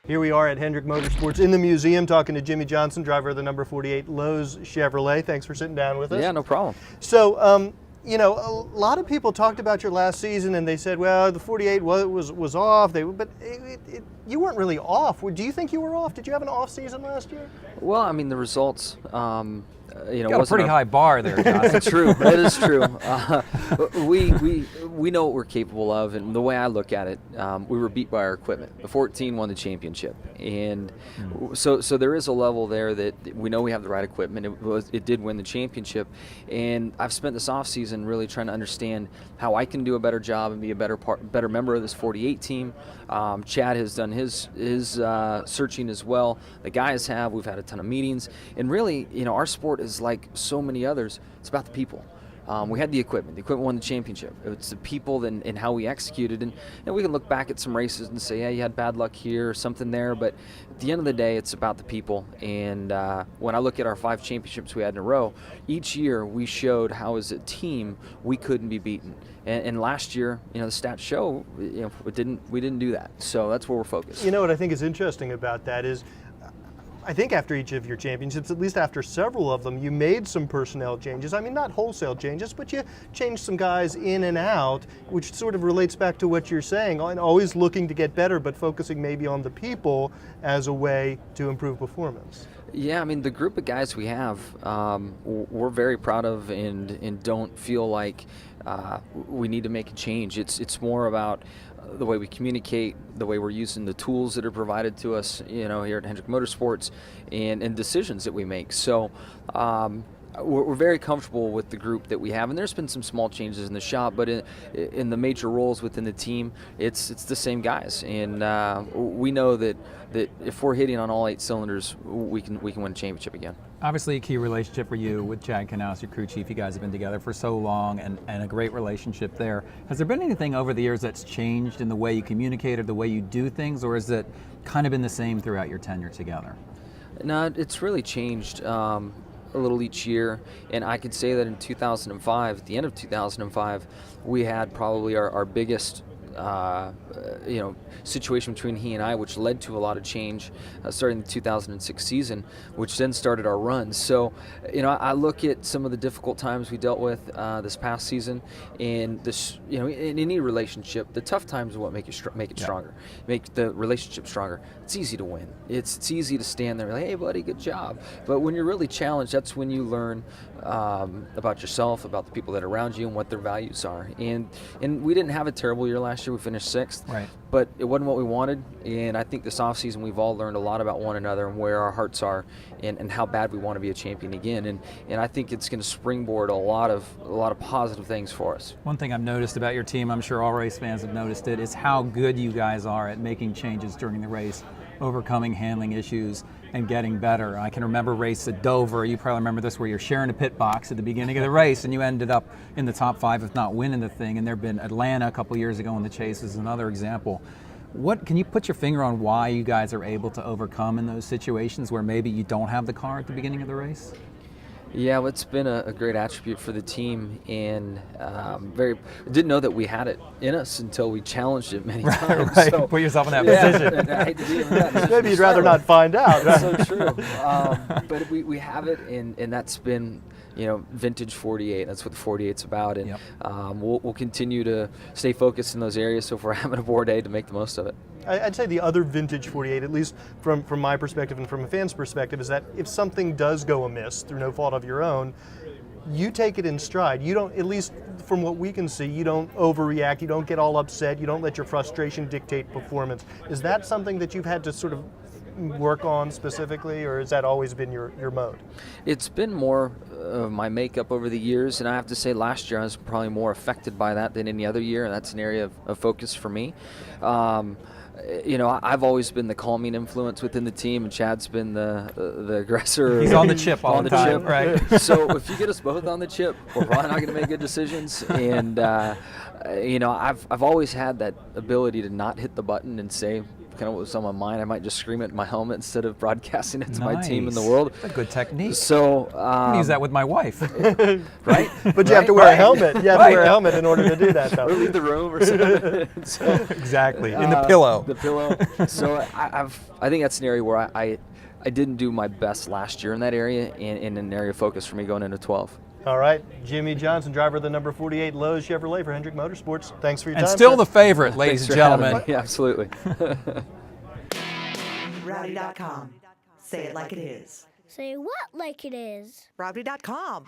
Here we are at Hendrick Motorsports in the museum talking to Jimmie Johnson, driver of the number 48 Lowe's Chevrolet. Thanks for sitting down with us. Yeah, no problem. So, you know, a lot of people talked about your last season and they said, well, the 48 was off, but you weren't really off. Do you think you were off? Did you have an off season last year? Well, I mean, the results, you got a pretty high bar there, Johnson. It's true. It is true. We know what we're capable of, and the way I look at it, we were beat by our equipment. The 14 won the championship, and so there is a level there that we know we have the right equipment. It did win the championship, and I've spent this off season really trying to understand how I can do a better job and be a better member of this 48 team. Chad has done his searching as well. The guys have. We've had a ton of meetings, and really, you know, our sport is like so many others. It's about the people. We had the equipment. The equipment won the championship. It's the people and how we executed. And we can look back at some races and say, yeah, you had bad luck here or something there. But at the end of the day, it's about the people. And when I look at our 5 championships we had in a row, each year we showed how as a team we couldn't be beaten. And last year, you know, the stats show, you know, we didn't do that. So that's where we're focused. You know what I think is interesting about that is, I think after each of your championships, at least after several of them, you made some personnel changes. I mean, not wholesale changes, but you changed some guys in and out, which sort of relates back to what you're saying, always looking to get better, but focusing maybe on the people as a way to improve performance. Yeah, I mean, the group of guys we have, we're very proud of and don't feel like we need to make a change. It's more about the way we communicate, the way we're using the tools that are provided to us, you know, here at Hendrick Motorsports, and decisions that we make. So we're very comfortable with the group that we have, and there's been some small changes in the shop, but in the major roles within the team, it's the same guys, and we know that if we're hitting on all 8 cylinders, we can win a championship again. Obviously a key relationship for you with Chad Knaus, your crew chief. You guys have been together for so long and a great relationship there. Has there been anything over the years that's changed in the way you communicate or the way you do things, or has it kind of been the same throughout your tenure together? No, it's really changed a little each year, and I could say that in 2005, at the end of 2005, we had probably our biggest you know, situation between he and I, which led to a lot of change starting the 2006 season, which then started our run. So, you know, I look at some of the difficult times we dealt with this past season, and this, you know, in any relationship, the tough times are what make it stronger, make the relationship stronger. It's easy to win. It's easy to stand there and be like, hey, buddy, good job. But when you're really challenged, that's when you learn about yourself, about the people that are around you, and what their values are. And we didn't have a terrible year last year. We finished 6th, right, but it wasn't what we wanted. And I think this offseason we've all learned a lot about one another and where our hearts are, and how bad we want to be a champion again. And I think it's going to springboard a lot of positive things for us. One thing I've noticed about your team, I'm sure all race fans have noticed it, is how good you guys are at making changes during the race, overcoming handling issues and getting better. I can remember a race at Dover, you probably remember this, where you're sharing a pit box at the beginning of the race and you ended up in the top 5, if not winning the thing. And there have been Atlanta a couple years ago in the chase is another example. What can you put your finger on why you guys are able to overcome in those situations where maybe you don't have the car at the beginning of the race? Yeah, well, it's been a great attribute for the team, and didn't know that we had it in us until we challenged it many times. Right. So, put yourself in that position. I hate to be in that position. Maybe you'd rather not find out. That's so true. But we have it, and that's been, you know, vintage 48. That's what the 48's about, and we'll continue to stay focused in those areas. So if we're having a poor day, to make the most of it. I'd say the other vintage 48, at least from my perspective and from a fan's perspective, is that if something does go amiss through no fault of your own, you take it in stride. You don't, at least from what we can see, you don't overreact, you don't get all upset, you don't let your frustration dictate performance. Is that something that you've had to sort of work on specifically, or has that always been your mode? It's been more of my makeup over the years, and I have to say last year I was probably more affected by that than any other year, and that's an area of focus for me. You know, I've always been the calming influence within the team, and Chad's been the aggressor. He's on the chip all the time, right? So if you get us both on the chip, we're probably not going to make good decisions. And you know, I've always had that ability to not hit the button and say kind of what was on my mind. I might just scream it in my helmet instead of broadcasting it to my team in the Nice. world. That's a good technique. So I can use that with my wife. right? But you have to wear a helmet. You have to wear a helmet in order to do that, Or though. leave the room or something. So, Exactly. In the pillow. The pillow. So I think that's an area where I didn't do my best last year in that area, and in an area of focus for me going into 12. All right, Jimmie Johnson, driver of the number 48 Lowe's Chevrolet for Hendrick Motorsports. Thanks for your And time. still sir. the favorite, ladies Thanks and for having gentlemen. me. Yeah, absolutely. Rowdy.com. Say it like it is. Say what like it is? Rowdy.com.